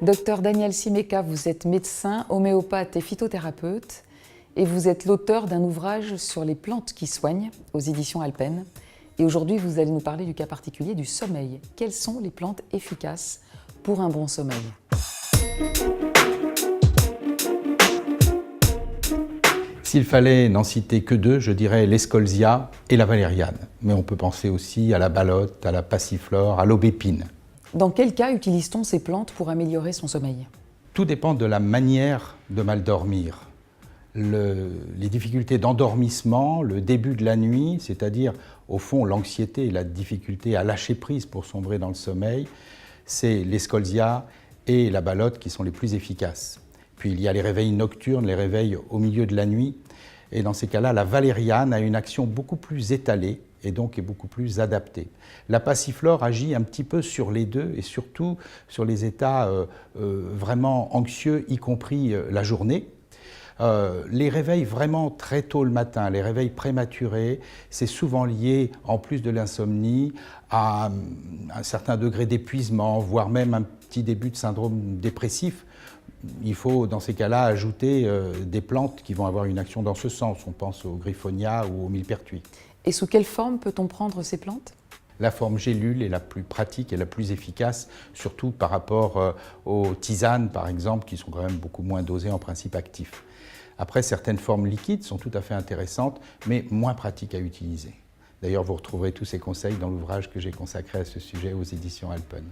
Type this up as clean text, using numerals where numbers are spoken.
Docteur Daniel Simeka, vous êtes médecin, homéopathe et phytothérapeute et vous êtes l'auteur d'un ouvrage sur les plantes qui soignent aux éditions Alpen. Et aujourd'hui, vous allez nous parler du cas particulier du sommeil. Quelles sont les plantes efficaces pour un bon sommeil? S'il fallait n'en citer que deux, je dirais l'escolzia et la valériane. Mais on peut penser aussi à la balotte, à la passiflore, à l'aubépine. Dans quel cas utilise-t-on ces plantes pour améliorer son sommeil? Tout dépend de la manière de mal dormir. Les difficultés d'endormissement, le début de la nuit, c'est-à-dire au fond l'anxiété et la difficulté à lâcher prise pour sombrer dans le sommeil, c'est l'escolzia et la balotte qui sont les plus efficaces. Puis il y a les réveils nocturnes, les réveils au milieu de la nuit. Et dans ces cas-là, la valériane a une action beaucoup plus étalée et donc est beaucoup plus adaptée. La passiflore agit un petit peu sur les deux et surtout sur les états vraiment anxieux, y compris la journée. Les réveils vraiment très tôt le matin, les réveils prématurés, c'est souvent lié, en plus de l'insomnie, à un certain degré d'épuisement, voire même un petit début de syndrome dépressif. Il faut, dans ces cas-là, ajouter des plantes qui vont avoir une action dans ce sens. On pense au griffonia ou au millepertuis. Et sous quelle forme peut-on prendre ces plantes? La forme gélule est la plus pratique et la plus efficace, surtout par rapport aux tisanes, par exemple, qui sont quand même beaucoup moins dosées en principe actif. Après, certaines formes liquides sont tout à fait intéressantes, mais moins pratiques à utiliser. D'ailleurs, vous retrouverez tous ces conseils dans l'ouvrage que j'ai consacré à ce sujet aux éditions Alpen.